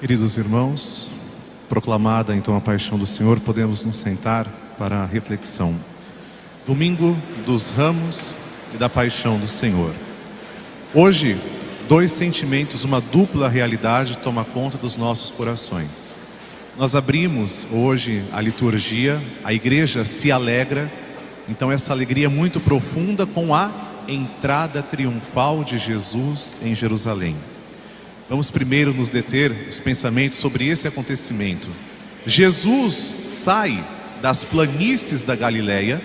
Queridos irmãos, proclamada então a paixão do Senhor, podemos nos sentar para a reflexão. Domingo dos Ramos e da paixão do Senhor. Hoje, dois sentimentos, uma dupla realidade toma conta dos nossos corações. Nós abrimos hoje a liturgia, a igreja se alegra, então essa alegria é muito profunda com a entrada triunfal de Jesus em Jerusalém. Vamos primeiro nos deter os pensamentos sobre esse acontecimento. Jesus sai das planícies da Galileia,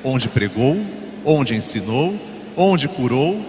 onde pregou, onde ensinou, onde curou,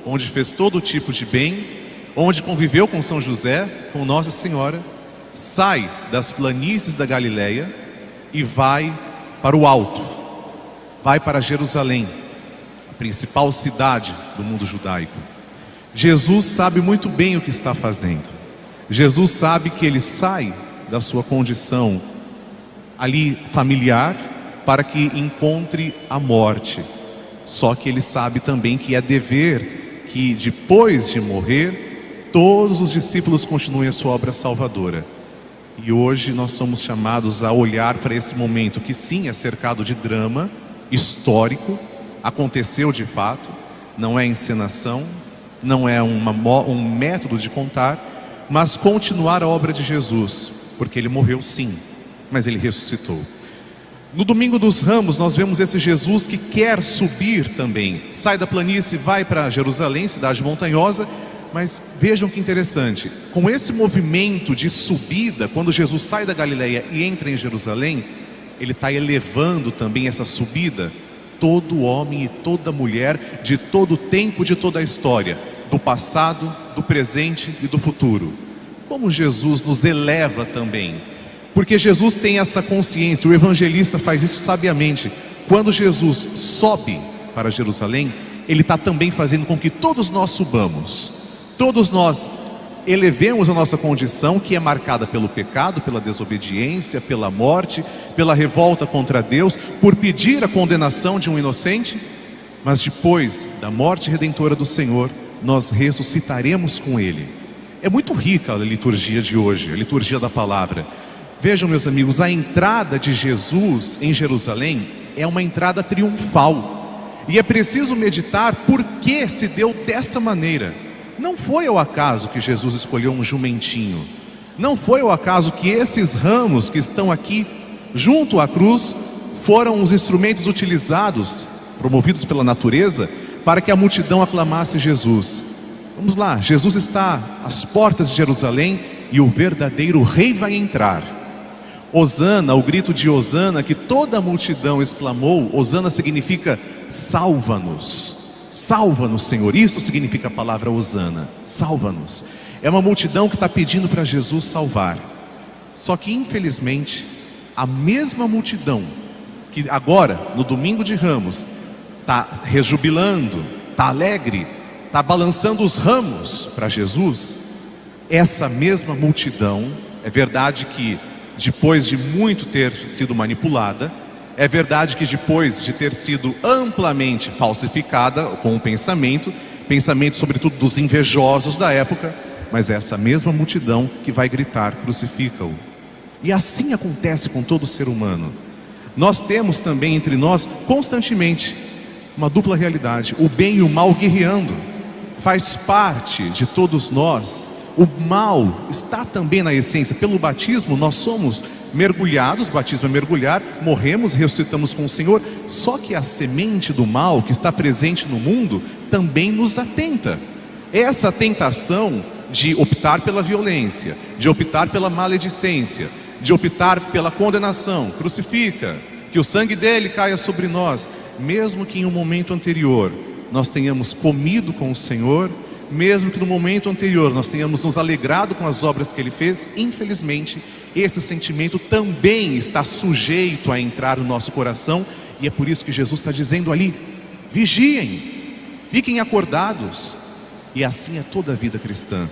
onde fez todo tipo de bem, onde conviveu com São José, com Nossa Senhora, sai das planícies da Galileia e vai para o alto, vai para Jerusalém, a principal cidade do mundo judaico. Jesus sabe muito bem o que está fazendo. Jesus sabe que ele sai da sua condição ali familiar para que encontre a morte. Só que ele sabe também que é dever que depois de morrer, todos os discípulos continuem a sua obra salvadora. E hoje nós somos chamados a olhar para esse momento que sim é cercado de drama histórico, aconteceu de fato, não é encenação, não é um método de contar, mas continuar a obra de Jesus, porque ele morreu sim, mas ele ressuscitou. No Domingo dos Ramos nós vemos esse Jesus que quer subir também, sai da planície, vai para Jerusalém, cidade montanhosa, mas vejam que interessante, com esse movimento de subida, quando Jesus sai da Galileia e entra em Jerusalém, ele está elevando também essa subida, todo homem e toda mulher, de todo o tempo, de toda a história, do passado, do presente e do futuro. Como Jesus nos eleva também, porque Jesus tem essa consciência, o evangelista faz isso sabiamente. Quando Jesus sobe para Jerusalém, ele está também fazendo com que todos nós subamos, todos nós elevemos a nossa condição, que é marcada pelo pecado, pela desobediência, pela morte, pela revolta contra Deus, por pedir a condenação de um inocente, mas depois da morte redentora do Senhor, nós ressuscitaremos com ele. É muito rica a liturgia de hoje, a liturgia da palavra. Vejam, meus amigos, a entrada de Jesus em Jerusalém é uma entrada triunfal, e é preciso meditar por que se deu dessa maneira. Não foi ao acaso que Jesus escolheu um jumentinho, não foi ao acaso que esses ramos que estão aqui junto à cruz foram os instrumentos utilizados, promovidos pela natureza, para que a multidão aclamasse Jesus. Vamos lá, Jesus está às portas de Jerusalém e o verdadeiro rei vai entrar. Hosana, o grito de Hosana que toda a multidão exclamou, Hosana significa salva-nos, salva-nos, Senhor. Isso significa a palavra Hosana, salva-nos. É uma multidão que está pedindo para Jesus salvar. Só que infelizmente a mesma multidão que agora no Domingo de Ramos está rejubilando, está alegre, está balançando os ramos para Jesus, essa mesma multidão, é verdade que depois de muito ter sido manipulada, é verdade que depois de ter sido amplamente falsificada com o pensamento sobretudo dos invejosos da época, mas é essa mesma multidão que vai gritar: crucifica-o. E assim acontece com todo ser humano. Nós temos também entre nós constantemente uma dupla realidade, o bem e o mal guerreando. Faz parte de todos nós. O mal está também na essência. Pelo batismo nós somos mergulhados, batismo é mergulhar, morremos, ressuscitamos com o Senhor. Só que a semente do mal que está presente no mundo também nos atenta. Essa tentação de optar pela violência, de optar pela maledicência, de optar pela condenação, crucifica, que o sangue dele caia sobre nós, mesmo que em um momento anterior nós tenhamos comido com o Senhor, mesmo que no momento anterior nós tenhamos nos alegrado com as obras que ele fez, infelizmente esse sentimento também está sujeito a entrar no nosso coração, e é por isso que Jesus está dizendo ali: vigiem, fiquem acordados. E assim é toda a vida cristã.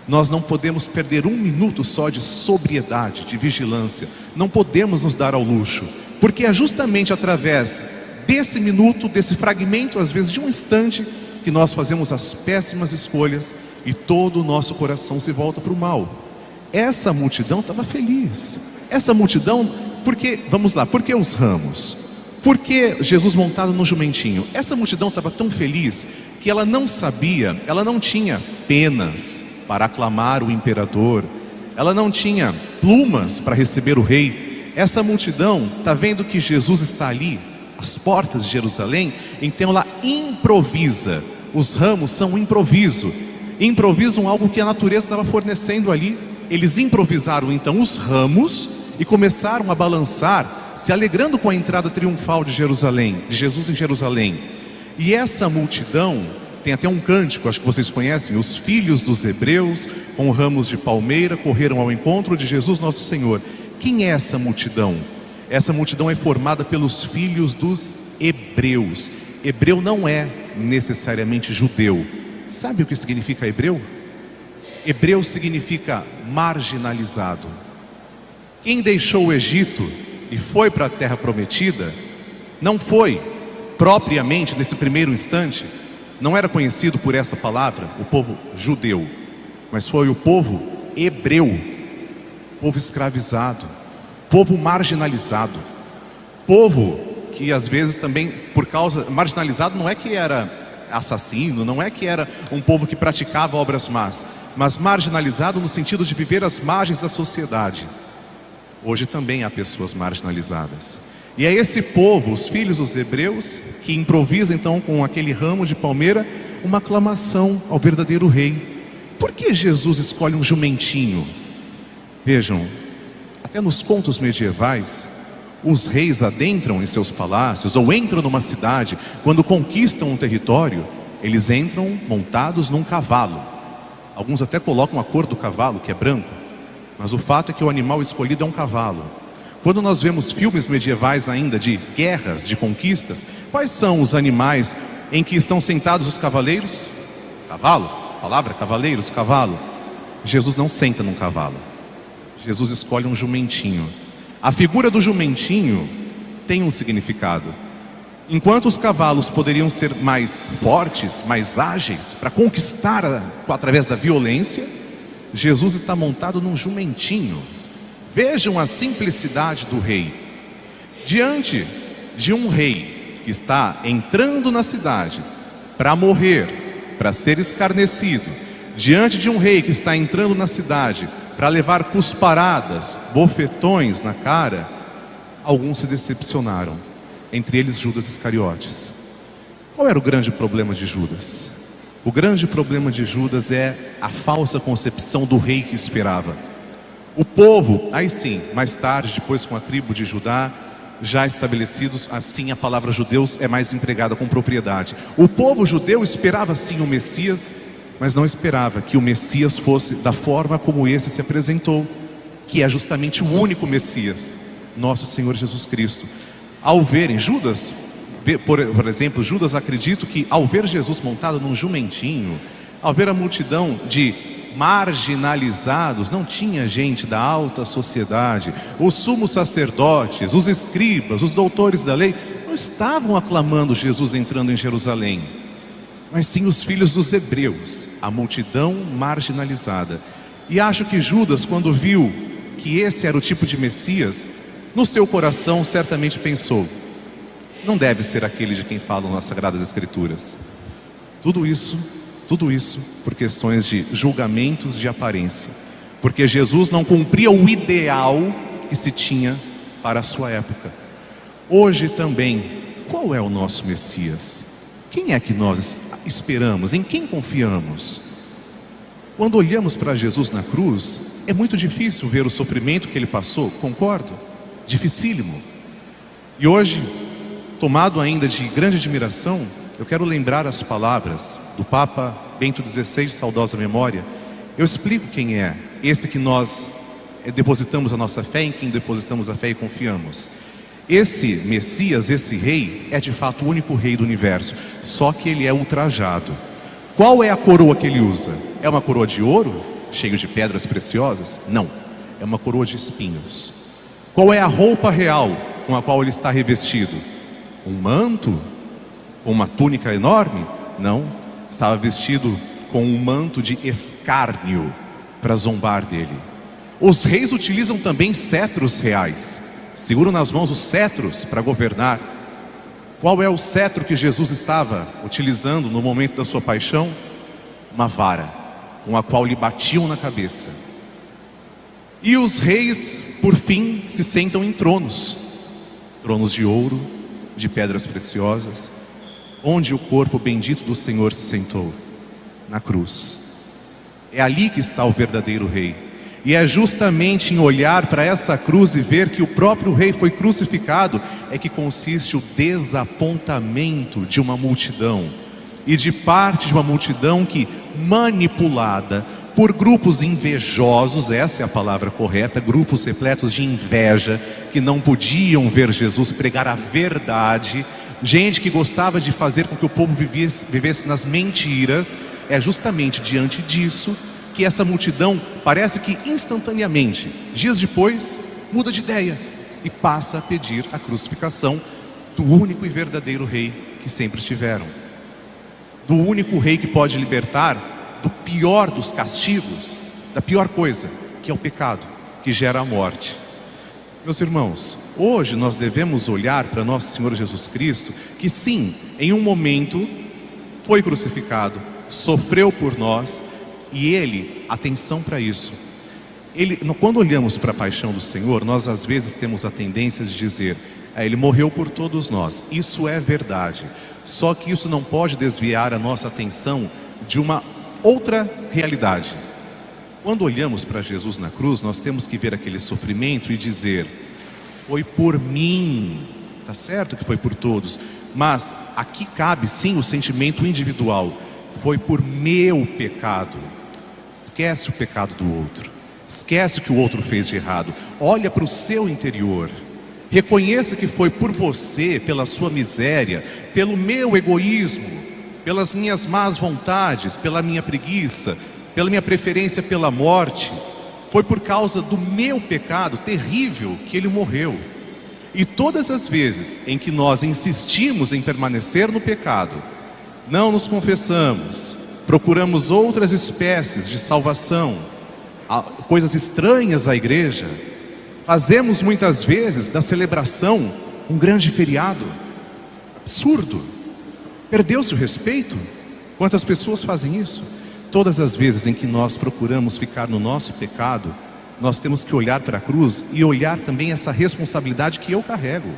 Nós não podemos perder um minuto só de sobriedade, de vigilância. Não podemos nos dar ao luxo, porque é justamente através desse minuto, desse fragmento, às vezes de um instante, que nós fazemos as péssimas escolhas e todo o nosso coração se volta para o mal. essa multidão estava feliz. Essa multidão, porque, vamos lá, por que os ramos? Por que Jesus montado no jumentinho? Essa multidão estava tão feliz que ela não sabia, ela não tinha penas para aclamar o imperador, ela não tinha plumas para receber o rei. Essa multidão está vendo que Jesus está ali, às portas de Jerusalém, então ela improvisa. Os ramos são um improviso, improvisam algo que a natureza estava fornecendo ali. Eles improvisaram então os ramos e começaram a balançar, se alegrando com a entrada triunfal de Jerusalém, de Jesus em Jerusalém. E essa multidão, tem até um cântico, acho que vocês conhecem: os filhos dos hebreus, com ramos de palmeira, correram ao encontro de Jesus nosso Senhor. Quem é essa multidão? Essa multidão é formada pelos filhos dos hebreus. Hebreu não é necessariamente judeu. Sabe o que significa hebreu? Hebreu significa marginalizado. Quem deixou o Egito e foi para a terra prometida, não foi propriamente, nesse primeiro instante, não era conhecido por essa palavra, o povo judeu, mas foi o povo hebreu, povo escravizado, povo marginalizado, povo que às vezes também, por causa, marginalizado não é que era assassino, não é que era um povo que praticava obras más, mas marginalizado no sentido de viver às margens da sociedade. Hoje também há pessoas marginalizadas. E é esse povo, os filhos dos hebreus, que improvisa então com aquele ramo de palmeira uma aclamação ao verdadeiro rei. Por que Jesus escolhe um jumentinho? Vejam, até nos contos medievais, os reis adentram em seus palácios ou entram numa cidade. Quando conquistam um território, eles entram montados num cavalo. Alguns até colocam a cor do cavalo, que é branco, mas o fato é que o animal escolhido é um cavalo. Quando nós vemos filmes medievais ainda de guerras, de conquistas, quais são os animais em que estão sentados os cavaleiros? Cavalo, palavra cavaleiros, cavalo. Jesus não senta num cavalo. Jesus escolhe um jumentinho. A figura do jumentinho tem um significado. Enquanto os cavalos poderiam ser mais fortes, mais ágeis, para conquistar através da violência, Jesus está montado num jumentinho. Vejam a simplicidade do rei. Diante de um rei que está entrando na cidade para morrer, para ser escarnecido, diante de um rei que está entrando na cidade para levar cusparadas, bofetões na cara, alguns se decepcionaram, entre eles Judas Iscariotes. Qual era o grande problema de Judas? O grande problema de Judas é a falsa concepção do rei que esperava. O povo, aí sim, mais tarde, depois com a tribo de Judá, já estabelecidos, assim a palavra judeus é mais empregada com propriedade. O povo judeu esperava sim o Messias, mas não esperava que o Messias fosse da forma como esse se apresentou, que é justamente o único Messias, nosso Senhor Jesus Cristo. Ao verem Judas, por exemplo, Judas, acredito que ao ver Jesus montado num jumentinho, ao ver a multidão de marginalizados, não tinha gente da alta sociedade, os sumos sacerdotes, os escribas, os doutores da lei, não estavam aclamando Jesus entrando em Jerusalém, mas sim os filhos dos hebreus, a multidão marginalizada. E acho que Judas, quando viu que esse era o tipo de Messias, no seu coração certamente pensou: não deve ser aquele de quem falam nas Sagradas Escrituras. Tudo isso por questões de julgamentos de aparência, porque Jesus não cumpria o ideal que se tinha para a sua época. Hoje também, qual é o nosso Messias? Quem é que nós esperamos? Em quem confiamos? Quando olhamos para Jesus na cruz, é muito difícil ver o sofrimento que ele passou, concordo? Dificílimo. E hoje, tomado ainda de grande admiração, eu quero lembrar as palavras do Papa Bento XVI, de saudosa memória. Eu explico quem é esse que nós depositamos a nossa fé, em quem depositamos a fé e confiamos. Esse Messias, esse rei, é de fato o único rei do universo, só que ele é ultrajado. Qual é a coroa que ele usa? É uma coroa de ouro, cheio de pedras preciosas? Não, é uma coroa de espinhos. Qual é a roupa real com a qual ele está revestido? Um manto? Com uma túnica enorme? Não, estava vestido com um manto de escárnio para zombar dele. Os reis utilizam também cetros reais, seguram nas mãos os cetros para governar. Qual é o cetro que Jesus estava utilizando no momento da sua paixão? Uma vara, com a qual lhe batiam na cabeça. E os reis, por fim, se sentam em tronos, tronos de ouro, de pedras preciosas. Onde o corpo bendito do Senhor se sentou? Na cruz. É ali que está o verdadeiro rei. E é justamente em olhar para essa cruz e ver que o próprio rei foi crucificado é que consiste o desapontamento de uma multidão. E de parte de uma multidão que, manipulada por grupos invejosos, essa é a palavra correta, grupos repletos de inveja, que não podiam ver Jesus pregar a verdade, gente que gostava de fazer com que o povo vivesse nas mentiras, é justamente diante disso que essa multidão parece que instantaneamente, dias depois, muda de ideia e passa a pedir a crucificação do único e verdadeiro rei que sempre tiveram, do único rei que pode libertar do pior dos castigos, da pior coisa, que é o pecado, que gera a morte. Meus irmãos, hoje nós devemos olhar para nosso Senhor Jesus Cristo, que sim, em um momento foi crucificado, sofreu por nós, e Ele, atenção para isso, quando olhamos para a paixão do Senhor, nós às vezes temos a tendência de dizer, Ele morreu por todos nós. Isso é verdade, só que isso não pode desviar a nossa atenção de uma outra realidade. Quando olhamos para Jesus na cruz, nós temos que ver aquele sofrimento e dizer, foi por mim, tá certo que foi por todos, mas aqui cabe sim o sentimento individual, foi por meu pecado. Esquece o pecado do outro, esquece o que o outro fez de errado, olha para o seu interior, reconheça que foi por você, pela sua miséria, pelo meu egoísmo, pelas minhas más vontades, pela minha preguiça, pela minha preferência pela morte, foi por causa do meu pecado terrível que Ele morreu. E todas as vezes em que nós insistimos em permanecer no pecado, não nos confessamos, procuramos outras espécies de salvação, coisas estranhas à igreja, fazemos muitas vezes da celebração um grande feriado, absurdo, perdeu-se o respeito. Quantas pessoas fazem isso? Todas as vezes em que nós procuramos ficar no nosso pecado, nós temos que olhar para a cruz e olhar também essa responsabilidade que eu carrego.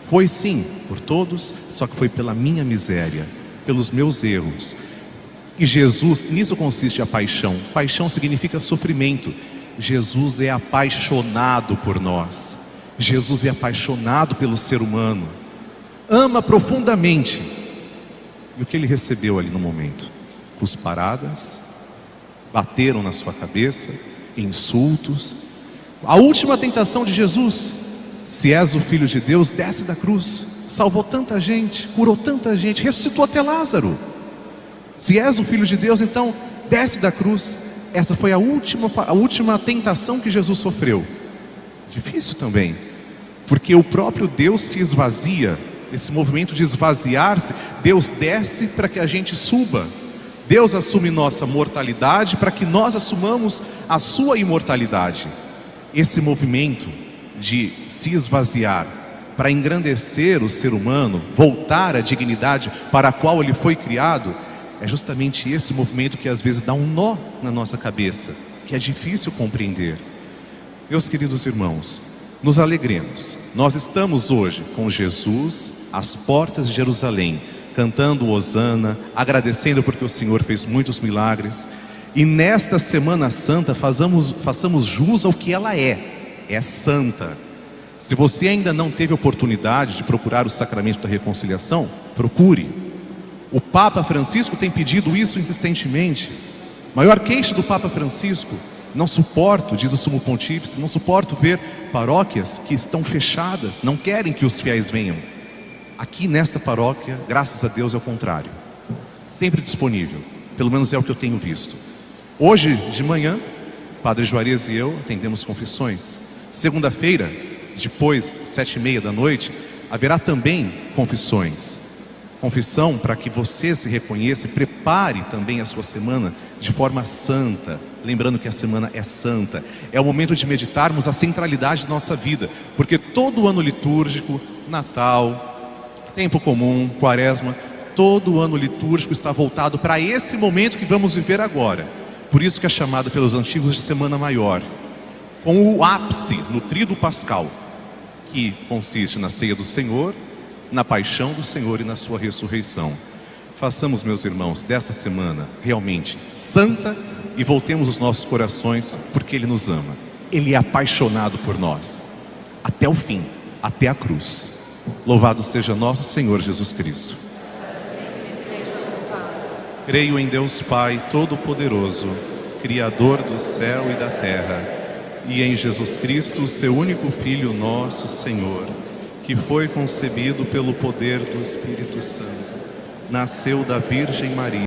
Foi sim, por todos, só que foi pela minha miséria, pelos meus erros. E Jesus, nisso consiste a paixão. Paixão significa sofrimento. Jesus é apaixonado por nós. Jesus é apaixonado pelo ser humano. Ama profundamente. E o que Ele recebeu ali no momento? Cusparadas, bateram na sua cabeça, insultos. A última tentação de Jesus: se és o Filho de Deus, desce da cruz. Salvou tanta gente, curou tanta gente, ressuscitou até Lázaro. Se és o Filho de Deus, então desce da cruz. Essa foi a última tentação que Jesus sofreu. Difícil também, porque o próprio Deus se esvazia. Esse movimento de esvaziar-se, Deus desce para que a gente suba. Deus assume nossa mortalidade para que nós assumamos a sua imortalidade. Esse movimento de se esvaziar para engrandecer o ser humano, voltar à dignidade para a qual ele foi criado, é justamente esse movimento que às vezes dá um nó na nossa cabeça, que é difícil compreender. Meus queridos irmãos, nos alegremos. Nós estamos hoje com Jesus às portas de Jerusalém, cantando Hosana, agradecendo porque o Senhor fez muitos milagres. E nesta Semana Santa façamos jus ao que ela é santa. Se você ainda não teve oportunidade de procurar o sacramento da reconciliação, procure. O Papa Francisco tem pedido isso insistentemente. Maior queixa do Papa Francisco: não suporto, diz o Sumo Pontífice, não suporto ver paróquias que estão fechadas, não querem que os fiéis venham. Aqui nesta paróquia, graças a Deus, é o contrário, sempre disponível, pelo menos é o que eu tenho visto. Hoje de manhã, Padre Juarez e eu atendemos confissões. Segunda-feira, depois 7h30 da noite, haverá também confissões. confissão, para que você se reconheça e prepare também a sua semana de forma santa, lembrando que a semana é santa. É o momento de meditarmos a centralidade da nossa vida, porque todo o ano litúrgico, Natal, tempo comum, Quaresma, todo o ano litúrgico está voltado para esse momento que vamos viver agora. Por isso que é chamado pelos antigos de Semana Maior, com o ápice no Tríduo Pascal, que consiste na ceia do Senhor, na paixão do Senhor e na sua ressurreição. Façamos, meus irmãos, desta semana realmente santa e voltemos os nossos corações, porque Ele nos ama. Ele é apaixonado por nós, até o fim, até a cruz. Louvado seja nosso Senhor Jesus Cristo. Creio em Deus Pai Todo-Poderoso, Criador do céu e da terra, e em Jesus Cristo, seu único Filho, nosso Senhor, que foi concebido pelo poder do Espírito Santo, nasceu da Virgem Maria,